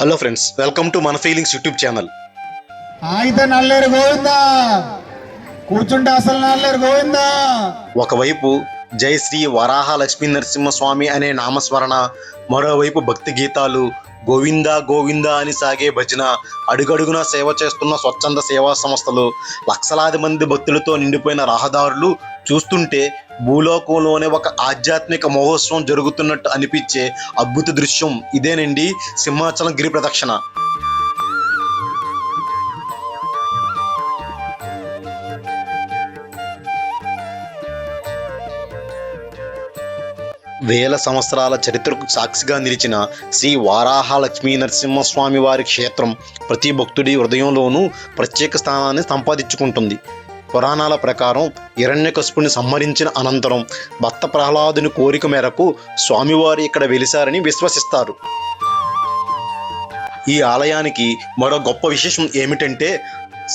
Hello friends, welcome to మన feelings YouTube channel. అయితే నల్లేరు గోవిందా, కూర్చుంటే అసలు నల్లేరు గోవిందా. ఒకవైపు జై శ్రీ వరాహ లక్ష్మీ నరసింహస్వామి అనే నామస్మరణ, మరోవైపు భక్తి గీతాలు, గోవిందా గోవిందా అని సాగే భజన, అడుగడుగునా సేవ చేస్తున్న స్వచ్ఛంద సేవా సంస్థలు, లక్షలాది మంది భక్తులతో నిండిపోయిన రహదారులు చూస్తుంటే భూలోకంలోనే ఒక ఆధ్యాత్మిక మహోత్సవం జరుగుతున్నట్టు అనిపించే అద్భుత దృశ్యం ఇదేనండి సింహాచలం గిరి ప్రదక్షిణ. వేల సంవత్సరాల చరిత్రకు సాక్షిగా నిలిచిన శ్రీ వారాహ లక్ష్మీ నరసింహస్వామి వారి క్షేత్రం ప్రతి భక్తుడి హృదయంలోనూ ప్రత్యేక స్థానాన్ని సంపాదించుకుంటుంది. పురాణాల ప్రకారం హిరణ్యకశిపుని సంహరించిన అనంతరం భక్త ప్రహ్లాదుని కోరిక మేరకు స్వామివారు ఇక్కడ వెలిశారని విశ్వసిస్తారు. ఈ ఆలయానికి మరో గొప్ప విశేషం ఏమిటంటే,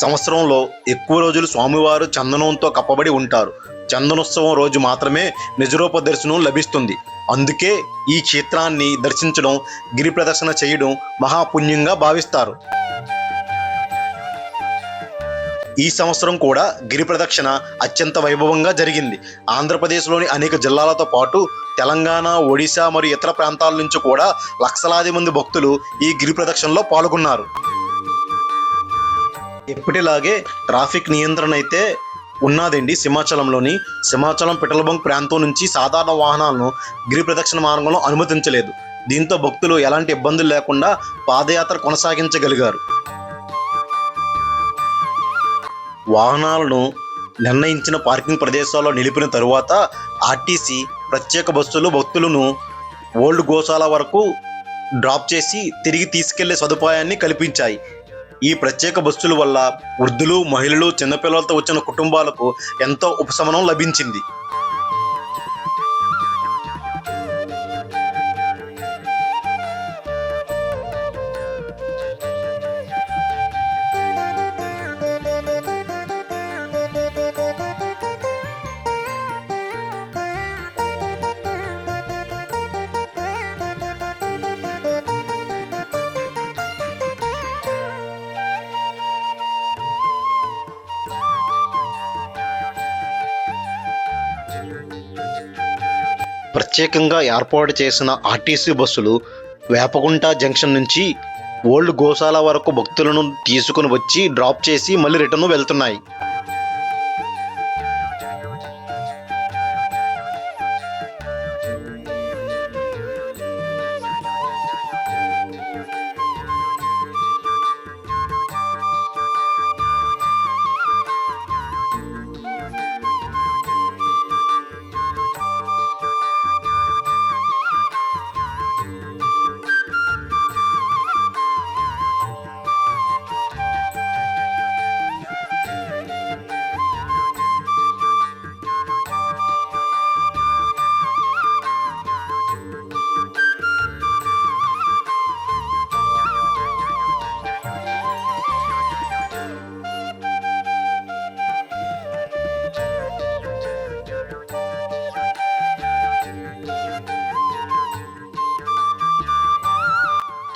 సంవత్సరంలో ఎక్కువ రోజులు స్వామివారు చందనంతో కప్పబడి ఉంటారు. చందనోత్సవం రోజు మాత్రమే నిజరూప దర్శనం లభిస్తుంది. అందుకే ఈ క్షేత్రాన్ని దర్శించడం, గిరి ప్రదర్శన చేయడం మహాపుణ్యంగా భావిస్తారు. ఈ సంవత్సరం కూడా గిరి ప్రదక్షిణ అత్యంత వైభవంగా జరిగింది. ఆంధ్రప్రదేశ్లోని అనేక జిల్లాలతో పాటు తెలంగాణ, ఒడిశా మరియు ఇతర ప్రాంతాల నుంచి కూడా లక్షలాది మంది భక్తులు ఈ గిరి ప్రదక్షిణలో పాల్గొన్నారు. ఎప్పటిలాగే ట్రాఫిక్ నియంత్రణ అయితే ఉన్నదండి. సింహాచలం పెట్రోల్ బంక్ ప్రాంతం నుంచి సాధారణ వాహనాలను గిరి ప్రదక్షిణ మార్గంలో అనుమతించలేదు. దీంతో భక్తులు ఎలాంటి ఇబ్బందులు లేకుండా పాదయాత్ర కొనసాగించగలిగారు. వాహనాలను నిర్ణయించిన పార్కింగ్ ప్రదేశాల్లో నిలిపిన తరువాత ఆర్టీసీ ప్రత్యేక బస్సులు భక్తులను ఓల్డ్ గోశాల వరకు డ్రాప్ చేసి తిరిగి తీసుకెళ్లే సదుపాయాన్ని కల్పించాయి. ఈ ప్రత్యేక బస్సుల వల్ల వృద్ధులు, మహిళలు, చిన్నపిల్లలతో వచ్చిన కుటుంబాలకు ఎంతో ఉపశమనం లభించింది. ప్రత్యేకంగా ఏర్పాటు చేసిన ఆర్టీసీ బస్సులు వేపగుంట జంక్షన్ నుంచి ఓల్డ్ గోశాల వరకు భక్తులను తీసుకుని వచ్చి డ్రాప్ చేసి మళ్ళీ రిటర్న్ వెళ్తున్నాయి.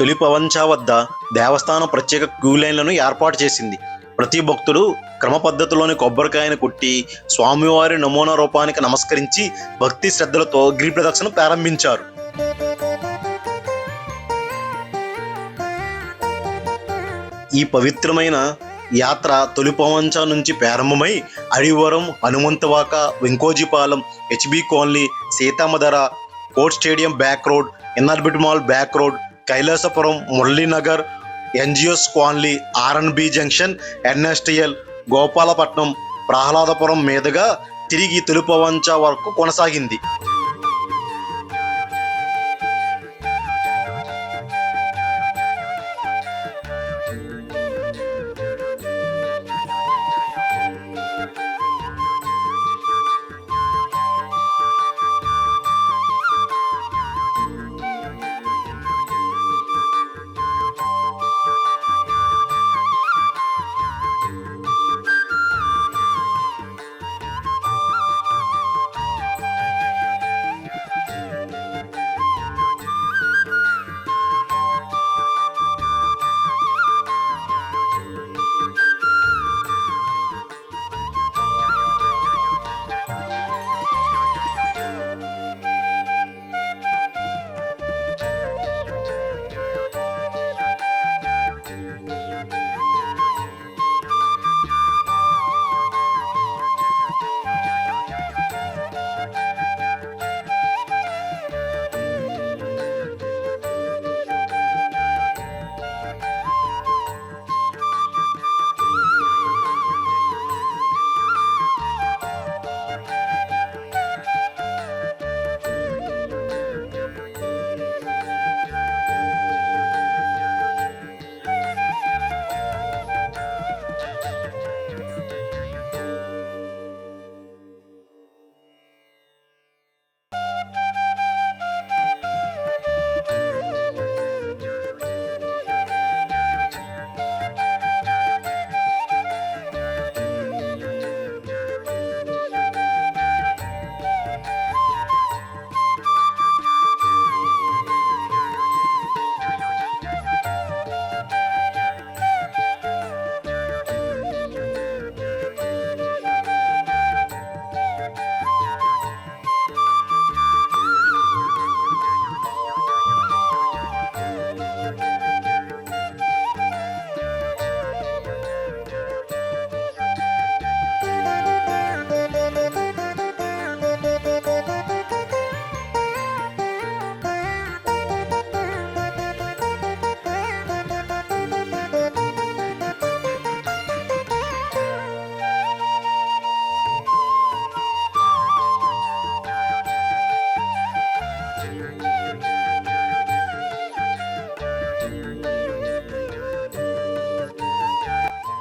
తొలి పవంచా వద్ద దేవస్థానం ప్రత్యేక క్యూ లైన్లను ఏర్పాటు చేసింది. ప్రతి భక్తుడు క్రమ పద్ధతిలోని కొబ్బరికాయను కొట్టి స్వామివారి నమూనా రూపానికి నమస్కరించి భక్తి శ్రద్ధలతో గిరి ప్రదక్షిణ ప్రారంభించారు. ఈ పవిత్రమైన యాత్ర తొలి పవంచా నుంచి ప్రారంభమై Adivaram, Hanumanthavaka, Venkojipalem, HB colony, Seethammadhara, court stadium back road, Inorbit mall back road, Kailasapuram, Muralinagar, NGOs colony, RNB junction, NSTL, Gopalapatnam, Prahladapuram మీదుగా తిరిగి తొలి పవంచా వరకు కొనసాగింది.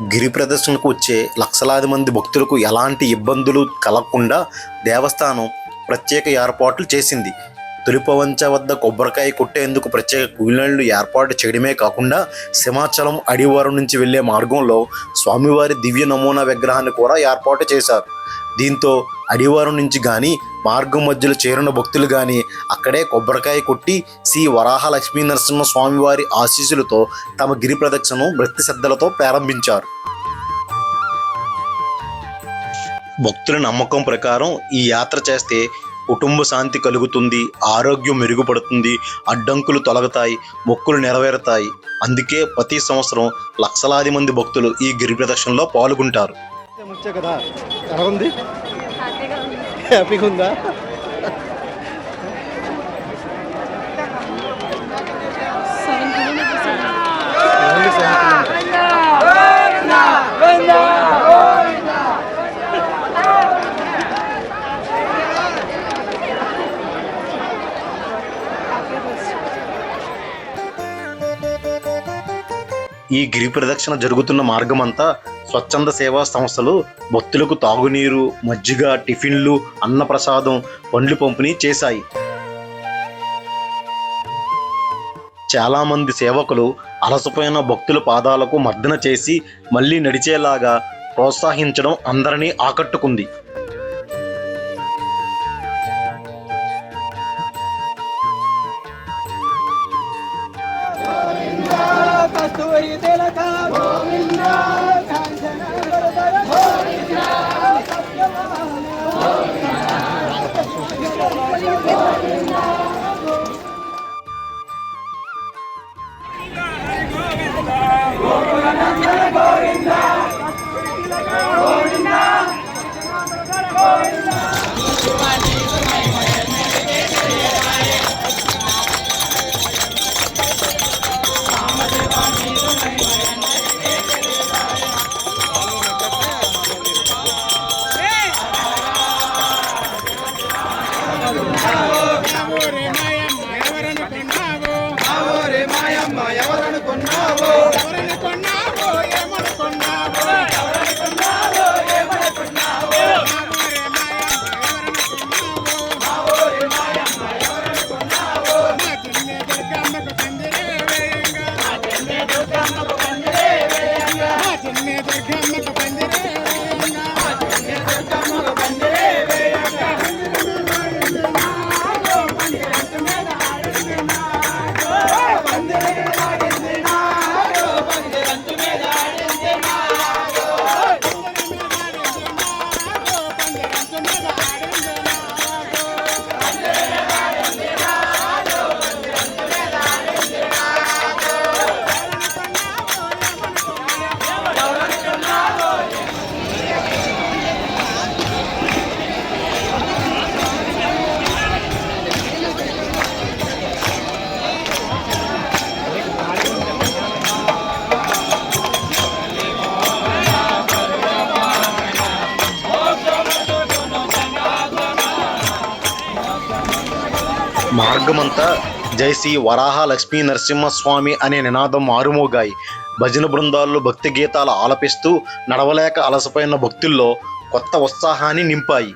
గిరి ప్రదర్శనకు వచ్చే లక్షలాది మంది భక్తులకు ఎలాంటి ఇబ్బందులు కలగకుండా దేవస్థానం ప్రత్యేక ఏర్పాట్లు చేసింది. తొలిపవంచ వద్ద కొబ్బరికాయ కొట్టేందుకు ప్రత్యేక కూలీలను ఏర్పాటు చేయడమే కాకుండా సింహాచలం అడివారం నుంచి వెళ్లే మార్గంలో స్వామివారి దివ్య నమూనా విగ్రహాన్ని కూడా ఏర్పాటు చేశారు. దీంతో అడివారం నుంచి కానీ మార్గం మధ్యలో చేరిన భక్తులు కానీ అక్కడే కొబ్బరికాయ కొట్టి శ్రీ వరాహ లక్ష్మీ నరసింహ స్వామివారి ఆశీస్సులతో తమ గిరి ప్రదక్షిణను భక్తి శ్రద్ధలతో ప్రారంభించారు. భక్తుల నమ్మకం ప్రకారం ఈ యాత్ర చేస్తే కుటుంబ శాంతి కలుగుతుంది, ఆరోగ్యం మెరుగుపడుతుంది, అడ్డంకులు తొలగుతాయి, మొక్కులు నెరవేరుతాయి. అందుకే ప్రతి సంవత్సరం లక్షలాది మంది భక్తులు ఈ గిరి ప్రదక్షిణలో పాల్గొంటారు. కదా ఎలా ఉంది? హ్యాపీగా ఉందా? ఈ గిరి ప్రదక్షిణ జరుగుతున్న మార్గమంతా స్వచ్ఛంద సేవా సంస్థలు భక్తులకు తాగునీరు, మజ్జిగ, టిఫిన్లు, అన్నప్రసాదం, పండ్లు పంపిణీ చేశాయి. చాలామంది సేవకులు అలసిపోయిన భక్తుల పాదాలకు మర్దన చేసి మళ్ళీ నడిచేలాగా ప్రోత్సహించడం అందరినీ ఆకట్టుకుంది. మార్గమంతా జై శ్రీ వరాహ లక్ష్మీ నరసింహస్వామి అనే నినాదం మారుమోగాయి. భజన బృందాల్లో భక్తి గీతాలు ఆలపిస్తూ నడవలేక అలసిపోయిన భక్తుల్లో కొత్త ఉత్సాహాన్ని నింపాయి.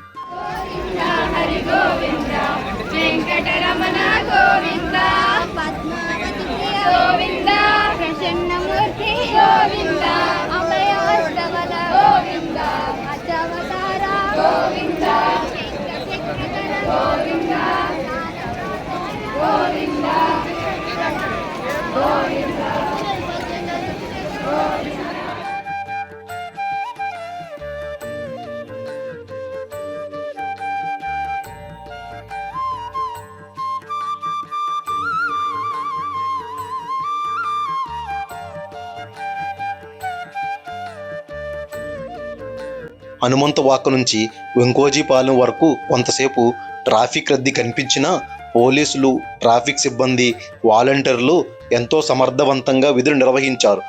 హనుమంతవాక నుంచి వెంకోజీపాలెం వరకు కొంతసేపు ట్రాఫిక్ రద్దీ కనిపించినా పోలీసులు, ట్రాఫిక్ సిబ్బంది, వాలంటీర్లు ఎంతో సమర్థవంతంగా విధులు నిర్వహించారు.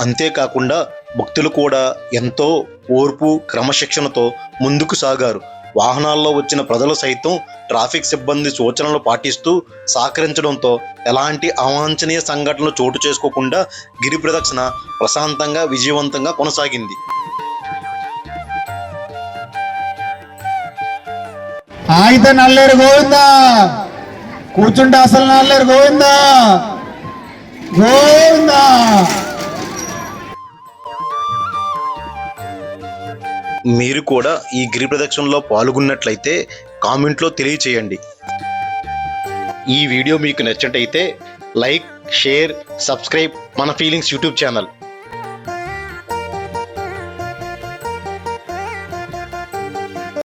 అంతేకాకుండా భక్తులు కూడా ఎంతో ఓర్పు, క్రమశిక్షణతో ముందుకు సాగారు. వాహనాల్లో వచ్చిన ప్రజలు సైతం ట్రాఫిక్ సిబ్బంది సూచనలు పాటిస్తూ సహకరించడంతో ఎలాంటి అవాంఛనీయ సంఘటనలు చోటు చేసుకోకుండా గిరి ప్రదక్షిణ ప్రశాంతంగా విజయవంతంగా కొనసాగింది. ఆగితే నల్లేరు గోవిందా, కూర్చుంటే అసలు నల్లేరు గోవిందా గోవిందా. మీరు కూడా ఈ గిరి ప్రదక్షిణలో పాల్గొన్నట్లయితే కామెంట్లో తెలియచేయండి. ఈ వీడియో మీకు నచ్చినట్టయితే లైక్, షేర్, సబ్స్క్రైబ్ మన ఫీలింగ్స్ యూట్యూబ్ ఛానల్.